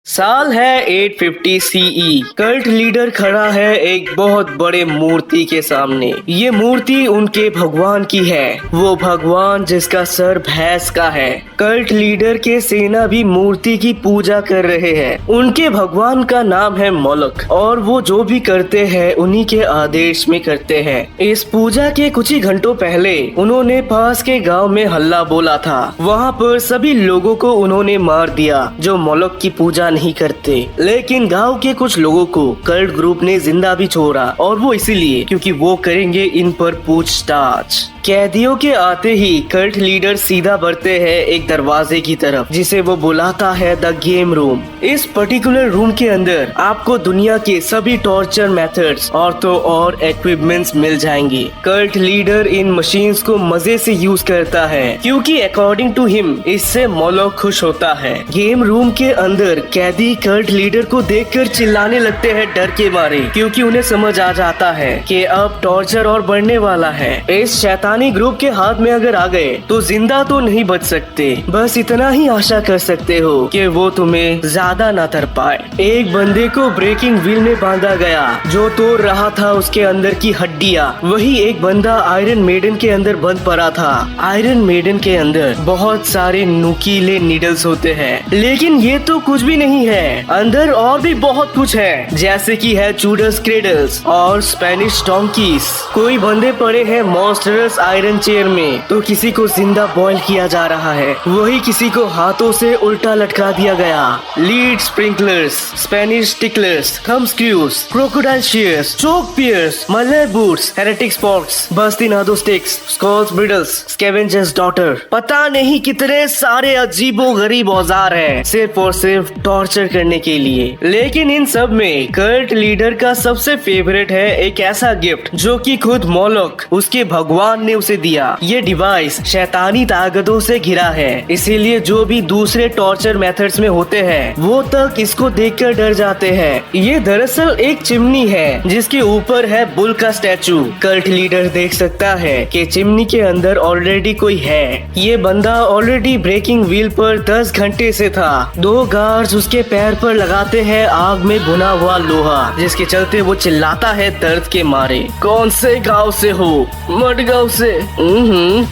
साल है 850 CE. Cult leader खड़ा है एक बहुत बड़े मूर्ति के सामने। ये मूर्ति उनके भगवान की है, वो भगवान जिसका सर भैंस का है। कल्ट लीडर के सेना भी मूर्ति की पूजा कर रहे हैं। उनके भगवान का नाम है मोलक और वो जो भी करते हैं उन्हीं के आदेश में करते हैं। इस पूजा के कुछ ही घंटों पहले उन्होंने पास के गांव में हल्ला बोला था। वहाँ पर सभी लोगों को उन्होंने मार दिया जो मोलक की पूजा नहीं करते, लेकिन गांव के कुछ लोगों को कल्ट ग्रुप ने जिंदा भी छोड़ा और वो इसीलिए क्योंकि वो करेंगे इन पर पूछताछ। कैदियों के आते ही कल्ट लीडर सीधा बढ़ते हैं एक दरवाजे की तरफ जिसे वो बुलाता है द गेम रूम। इस पर्टिकुलर रूम के अंदर आपको दुनिया के सभी टॉर्चर मेथड्स और तो और इक्विपमेंट्स मिल जाएंगे। कल्ट लीडर इन मशीन्स को मजे से यूज करता है क्योंकि अकॉर्डिंग टू हिम इससे मोलक खुश होता है। गेम रूम के अंदर कैदी कल्ट लीडर को देखकर चिल्लाने लगते हैं डर के मारे क्योंकि उन्हें समझ आ जाता है कि अब टॉर्चर और बढ़ने वाला है। इस शैतानी ग्रुप के हाथ में अगर आ गए तो जिंदा तो नहीं बच सकते, बस इतना ही आशा कर सकते हो कि वो तुम्हें ज्यादा ना तर पाए। एक बंदे को ब्रेकिंग व्हील में बांधा गया जो तोड़ रहा था उसके अंदर की हड्डियां। वही एक बंदा आयरन मेडन के अंदर बंद पड़ा था। आयरन मेडन के अंदर बहुत सारे नुकीले नीडल्स होते हैं, लेकिन ये तो कुछ भी नहीं है। अंदर और भी बहुत कुछ है, जैसे कि है जूडस क्रेडल्स और स्पेनिश डोंकीज। कोई बंदे पड़े हैं मॉन्स्टरस आयरन चेयर में, तो किसी को जिंदा बॉईल किया जा रहा है, वही किसी को हाथों से उल्टा लटका दिया गया। Lead sprinklers, Spanish ticklers, thumb screws, crocodile shears, choke pears, muller boots, heretic spots, bastinado sticks, scold's bridles, scavenger's daughter, पता नहीं कितने सारे अजीबो गरीब औजार है सिर्फ और सिर्फ टॉर्चर करने के लिए। लेकिन इन सब में कल्ट लीडर का सबसे फेवरेट है एक ऐसा गिफ्ट जो कि खुद मोलक उसके भगवान ने उसे दिया। ये डिवाइस शैतानी ताकतों से घिरा है, इसीलिए जो भी दूसरे टॉर्चर मेथड्स में होते हैं वो तक इसको देखकर डर जाते हैं। ये दरअसल एक चिमनी है जिसके ऊपर है बुल का स्टैचू। कल्ट लीडर देख सकता है कि चिमनी के अंदर ऑलरेडी कोई है। ये बंदा ऑलरेडी ब्रेकिंग व्हील पर 10 घंटे से था। 2 गार्ड्स उसके पैर पर लगाते हैं आग में भुना हुआ लोहा, जिसके चलते वो चिल्लाता है दर्द के मारे। कौन से गांव से हो? मडगांव से।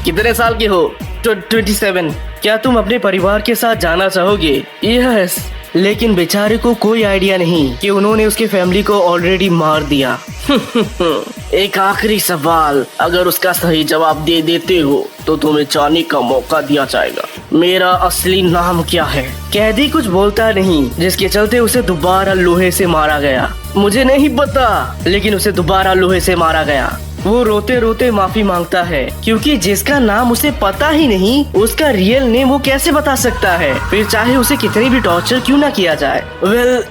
कितने साल के हो? 27। क्या तुम अपने परिवार के साथ जाना चाहोगे? यस। लेकिन बेचारे को कोई आइडिया नहीं कि उन्होंने उसके फैमिली को ऑलरेडी मार दिया। एक आखिरी सवाल, अगर उसका सही जवाब दे देते हो तो तुम्हें जाने का मौका दिया जाएगा। मेरा असली नाम क्या है? कैदी कुछ बोलता नहीं, जिसके चलते उसे दोबारा लोहे से मारा गया। मुझे नहीं पता, लेकिन उसे दोबारा लोहे से मारा गया। वो रोते रोते माफी मांगता है क्योंकि जिसका नाम उसे पता ही नहीं उसका रियल नेम वो कैसे बता सकता है, फिर चाहे उसे कितनी भी टॉर्चर क्यों ना किया जाए।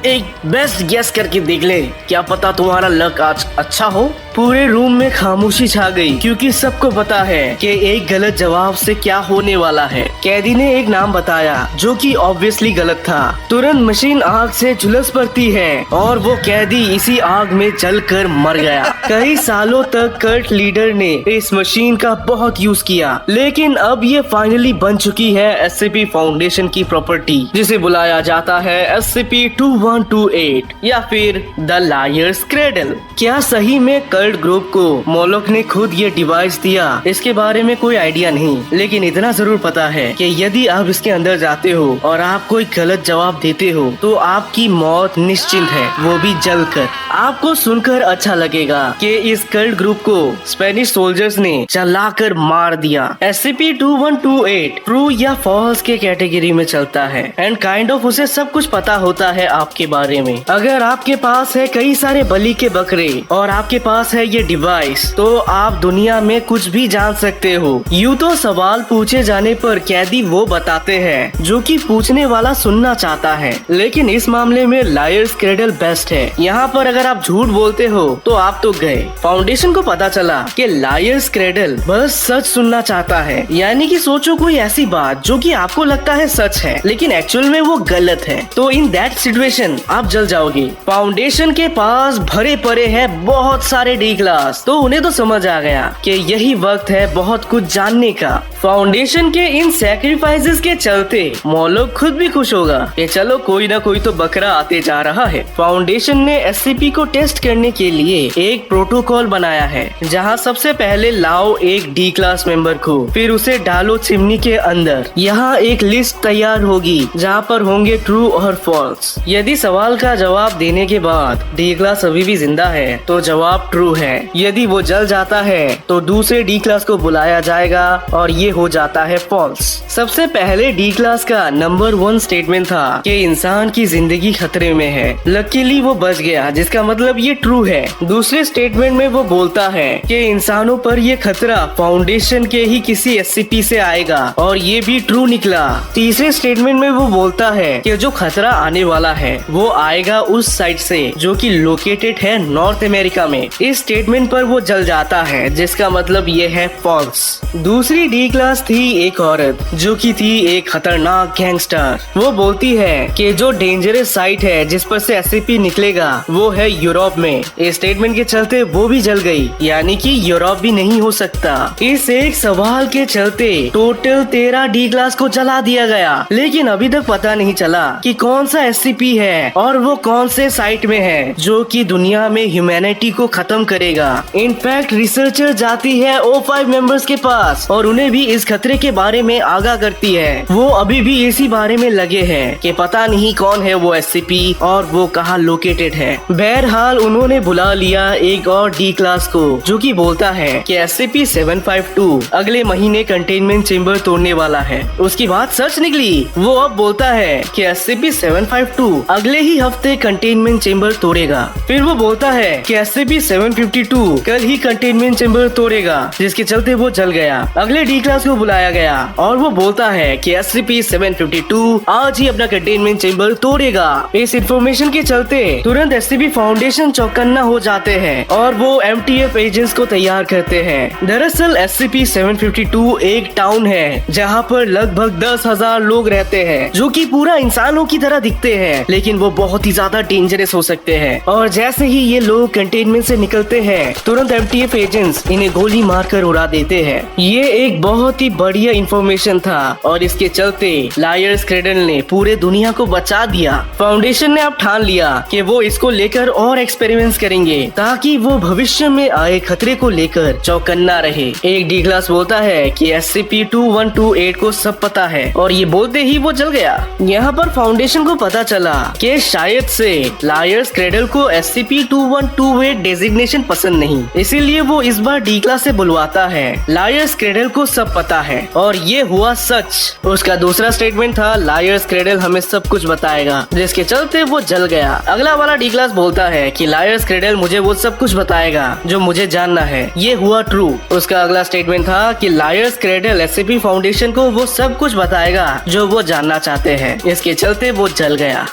एक बेस्ट गेस करके देख ले, क्या पता तुम्हारा लक आज अच्छा हो। पूरे रूम में खामोशी छा गई क्योंकि सबको पता है कि एक गलत जवाब से क्या होने वाला है। कैदी ने एक नाम बताया जो कि ऑब्वियसली गलत था। तुरंत मशीन आग से झुलस पड़ती है और वो कैदी इसी आग में जलकर मर गया। कई सालों तक कल्ट लीडर ने इस मशीन का बहुत यूज किया, लेकिन अब ये फाइनली बन चुकी है एससीपी फाउंडेशन की प्रॉपर्टी, जिसे बुलाया जाता है SCP-2128 या फिर द लायर्स क्रेडल। क्या सही में कल्ट ग्रुप को मोलक ने खुद ये डिवाइस दिया? इसके बारे में कोई आइडिया नहीं, लेकिन इतना जरूर पता है कि यदि आप इसके अंदर जाते हो और आप कोई गलत जवाब देते हो तो आपकी मौत निश्चित है, वो भी जलकर। आपको सुनकर अच्छा लगेगा कि इस कल्ट ग्रुप को स्पेनिश सोल्जर्स ने चलाकर मार दिया। SCP-2128 ट्रू या फॉल्स के कैटेगरी में चलता है एंड काइंड ऑफ उसे सब कुछ पता होता है आपके बारे में। अगर आपके पास है कई सारे बलि के बकरे और आपके पास है ये डिवाइस, तो आप दुनिया में कुछ भी जान सकते हो। यूँ तो सवाल पूछे जाने पर कैदी वो बताते हैं जो कि पूछने वाला सुनना चाहता है, लेकिन इस मामले में लायर्स क्रेडल बेस्ट है। यहाँ पर अगर आप झूठ बोलते हो तो आप तो गए। फाउंडेशन को पता पता चला कि लायर्स क्रेडल बस सच सुनना चाहता है। यानी कि सोचो कोई ऐसी बात जो कि आपको लगता है सच है लेकिन एक्चुअल में वो गलत है, तो इन दैट सिचुएशन आप जल जाओगे। फाउंडेशन के पास भरे पड़े हैं बहुत सारे डी क्लास, तो उन्हें तो समझ आ गया कि यही वक्त है बहुत कुछ जानने का। फाउंडेशन के इन सैक्रिफाइसेस के चलते मॉलोक खुद भी खुश होगा कि चलो कोई ना कोई तो बकरा आते जा रहा है। फाउंडेशन ने एससीपी को टेस्ट करने के लिए एक प्रोटोकॉल बनाया है, जहां सबसे पहले लाओ एक डी क्लास मेंबर को, फिर उसे डालो चिमनी के अंदर। यहाँ एक लिस्ट तैयार होगी जहाँ पर होंगे ट्रू और फॉल्स। यदि सवाल का जवाब देने के बाद डी क्लास अभी भी जिंदा है तो जवाब ट्रू है। यदि वो जल जाता है तो दूसरे डी क्लास को बुलाया जाएगा और ये हो जाता है फॉल्स। सबसे पहले डी क्लास का नंबर 1 स्टेटमेंट था कि इंसान की जिंदगी खतरे में है। लकीली वो बच गया, जिसका मतलब ये ट्रू है। दूसरे स्टेटमेंट में वो बोलता है कि इंसानों पर ये खतरा फाउंडेशन के ही किसी एससीपी से आएगा और ये भी ट्रू निकला। तीसरे स्टेटमेंट में वो बोलता है कि जो खतरा आने वाला है वो आएगा उस साइड से जो कि लोकेटेड है नॉर्थ अमेरिका में। इस स्टेटमेंट पर वो जल जाता है, जिसका मतलब ये है फॉल्स। दूसरी डी क्लास थी एक औरत जो कि थी एक खतरनाक गैंगस्टर। वो बोलती है कि जो डेंजरस साइट है जिस पर से एससीपी निकलेगा वो है यूरोप में। इस स्टेटमेंट के चलते वो भी जल गई, यानी कि यूरोप भी नहीं हो सकता। इस एक सवाल के चलते टोटल 13 डी क्लास को जला दिया गया, लेकिन अभी तक पता नहीं चला कि कौन सा एससीपी है और वो कौन से साइट में है जो कि दुनिया में ह्यूमैनिटी को खत्म करेगा। इनफैक्ट रिसर्चर जाती है O5 मेंबर्स के पास और उन्हें भी इस खतरे के बारे में आगाह करती है। वो अभी भी इसी बारे में लगे हैं कि पता नहीं कौन है वो एससीपी और वो कहाँ लोकेटेड है। बहरहाल उन्होंने बुला लिया एक और डी क्लास को जो कि बोलता है कि SCP-752 अगले महीने कंटेनमेंट चेम्बर तोड़ने वाला है। उसकी बात सच निकली। वो अब बोलता है कि SCP-752 अगले ही हफ्ते कंटेनमेंट चेम्बर तोड़ेगा। फिर वो बोलता है कि SCP-752 कल ही कंटेनमेंट चेम्बर तोड़ेगा, जिसके चलते वो जल गया। अगले डी क्लास को बुलाया गया और वो बोलता है कि SCP-752 आज ही अपना कंटेनमेंट चेम्बर तोड़ेगा। इस इंफॉर्मेशन के चलते तुरंत SCP फाउंडेशन चौकन्ना हो जाते हैं और वो MTF एजेंट्स को तैयार करते हैं। दरअसल SCP-752 एक टाउन है जहाँ पर लगभग 10,000 लोग रहते हैं जो कि पूरा इंसानों की तरह दिखते हैं, लेकिन वो बहुत ही ज्यादा डेंजरस हो सकते हैं। और जैसे ही ये लोग कंटेनमेंट से निकलते हैं तुरंत MTF एजेंट्स इन्हें गोली मारकर उड़ा देते हैं। ये एक बहुत ही बढ़िया इंफॉर्मेशन था और इसके चलते लायर्स क्रेडल ने पूरे दुनिया को बचा दिया। फाउंडेशन ने अब ठान लिया कि वो इसको लेकर और एक्सपेरिमेंट्स करेंगे ताकि वो भविष्य में आए खतरे को लेकर चौकन्ना रहे। एक डी क्लास बोलता है कि SCP-2128 को सब पता है और ये बोलते ही वो जल गया। यहाँ पर फाउंडेशन को पता चला कि शायद से लायर्स क्रेडल को SCP-2128 डेजिग्नेशन पसंद नहीं, इसीलिए वो इस बार डी क्लास से बुलवाता है। लायर्स क्रेडल को सब पता है और ये हुआ सच। उसका दूसरा स्टेटमेंट था लायर्स क्रेडल हमें सब कुछ बताएगा, जिसके चलते वो जल गया। अगला वाला डी क्लास बोलता है कि लायर्स क्रेडल मुझे वो सब कुछ बताएगा जो मुझे जानना है। ये हुआ ट्रू। उसका अगला स्टेटमेंट था कि लायर्स क्रेडल SCP फाउंडेशन को वो सब कुछ बताएगा जो वो जानना चाहते हैं। इसके चलते वो जल गया।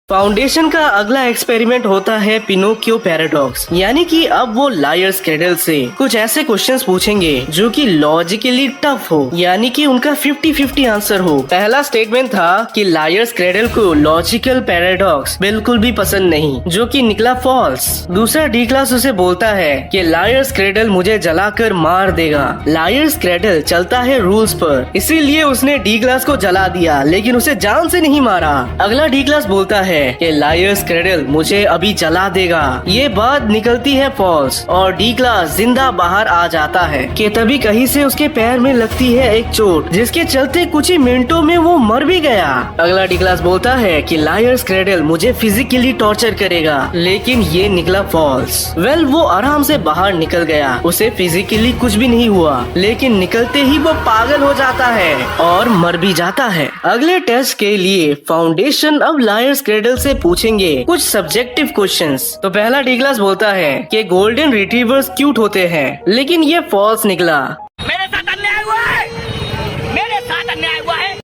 फाउंडेशन का अगला एक्सपेरिमेंट होता है पिनोकियो पैराडॉक्स, यानी कि अब वो लायर्स क्रेडल से कुछ ऐसे क्वेश्चंस पूछेंगे जो कि लॉजिकली टफ हो, यानी कि उनका 50-50 आंसर हो। पहला स्टेटमेंट था कि लायर्स क्रेडल को लॉजिकल पैराडॉक्स बिल्कुल भी पसंद नहीं, जो कि निकला फॉल्स। दूसरा डी क्लास उसे बोलता है कि लायर्स क्रेडल मुझे जलाकर मार देगा। लायर्स क्रेडल चलता है रूल्स पर, इसीलिए उसने डी क्लास को जला दिया, लेकिन उसे जान से नहीं मारा। अगला डी क्लास बोलता है कि लायर्स क्रेडल मुझे अभी जला देगा। ये बात निकलती है फॉल्स और डी क्लास जिंदा बाहर आ जाता है कि तभी कहीं से उसके पैर में लगती है एक चोट, जिसके चलते कुछ ही मिनटों में वो मर भी गया। अगला डी क्लास बोलता है कि लायर्स क्रेडल मुझे फिजिकली टॉर्चर करेगा, लेकिन ये निकला फॉल्स। वेल वो आराम से बाहर निकल गया, उसे फिजिकली कुछ भी नहीं हुआ, लेकिन निकलते ही वो पागल हो जाता है और मर भी जाता है। अगले टेस्ट के लिए फाउंडेशन अब लायर्स क्रेडल से पूछेंगे कुछ सब्जेक्टिव क्वेश्चंस। तो पहला डी क्लास बोलता है कि गोल्डन रिट्रीवर्स क्यूट होते हैं, लेकिन ये फॉल्स निकला। मेरे साथ अन्याय हुआ है, मेरे साथ अन्याय हुआ है।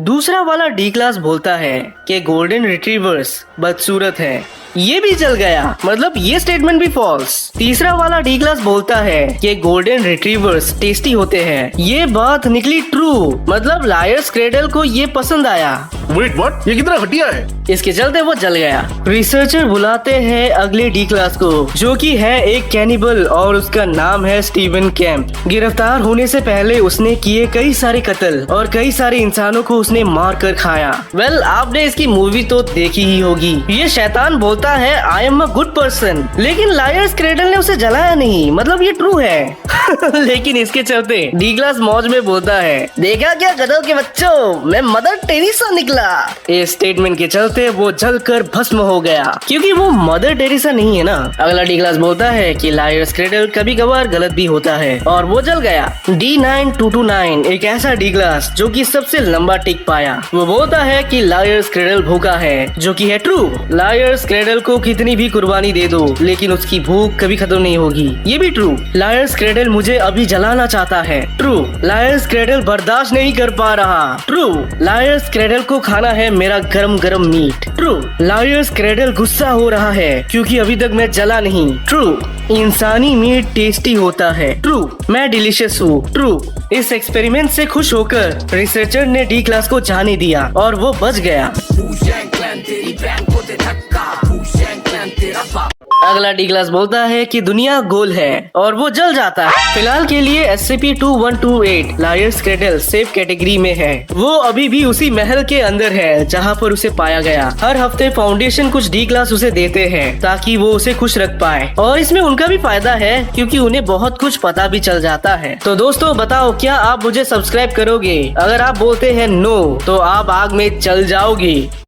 दूसरा वाला डी क्लास बोलता है कि गोल्डन रिट्रीवर्स बदसूरत है, ये भी जल गया, मतलब ये स्टेटमेंट भी फॉल्स। तीसरा वाला डी क्लास बोलता है कि गोल्डन रिट्रीवर्स टेस्टी होते हैं। ये बात निकली ट्रू, मतलब लायर्स क्रेडल को ये पसंद आया। वेट व्हाट, ये कितना घटिया है। इसके चलते वो जल गया। रिसर्चर बुलाते हैं अगले डी क्लास को, जो कि है एक कैनिबल और उसका नाम है स्टीवन कैंप। गिरफ्तार होने से पहले उसने किए कई सारे कत्ल और कई सारे इंसानों को उसने मार कर खाया। वेल, आपने इसकी मूवी तो देखी ही होगी। ये शैतान बोलता है I am a good person, लेकिन लायर्स क्रेडल ने उसे जलाया नहीं, मतलब ये ट्रू है। लेकिन इसके चलते डी क्लास मौज में बोलता है, देखा क्या गधों के बच्चों, मैं मदर टेरेसा निकला। इस स्टेटमेंट के चलते वो जलकर भस्म हो गया, क्योंकि वो मदर टेरेसा नहीं है ना। अगला डी क्लास बोलता है कि लायर्स क्रेडल कभी कभार गलत भी होता है, और वो जल गया। D9229 एक ऐसा डी क्लास जो कि सबसे लंबा टिक पाया। वो बोलता है कि लायर्स क्रेडल भूखा है, जो कि है ट्रू। लायर्स क्रेडल को कितनी भी कुर्बानी दे दो, लेकिन उसकी भूख कभी खत्म नहीं होगी, ये भी ट्रू। लायर्स क्रेडल मुझे अभी जलाना चाहता है, ट्रू। लायर्स क्रेडल बर्दाश्त नहीं कर पा रहा, ट्रू। लायर्स क्रेडल को खाना है मेरा गरम गरम मीट, ट्रू। लायर्स क्रेडल गुस्सा हो रहा है क्योंकि अभी तक मैं जला नहीं, ट्रू। इंसानी मीट टेस्टी होता है, ट्रू। मैं डिलीशियस हूँ, ट्रू। इस एक्सपेरिमेंट से खुश होकर रिसर्चर ने डी क्लास को जाने दिया और वो बच गया। अगला डी क्लास बोलता है कि दुनिया गोल है और वो जल जाता है। फिलहाल के लिए SCP-2128 lawyers cradle safe category में है। वो अभी भी उसी महल के अंदर है जहाँ पर उसे पाया गया। हर हफ्ते फाउंडेशन कुछ डी क्लास उसे देते हैं ताकि वो उसे खुश रख पाए, और इसमें उनका भी फायदा है क्योंकि उन्हें बहुत कुछ पता भी चल जाता है। तो दोस्तों बताओ, क्या आप मुझे सब्सक्राइब करोगे? अगर आप बोलते हैं नो, तो आप आग में चल जाओगे।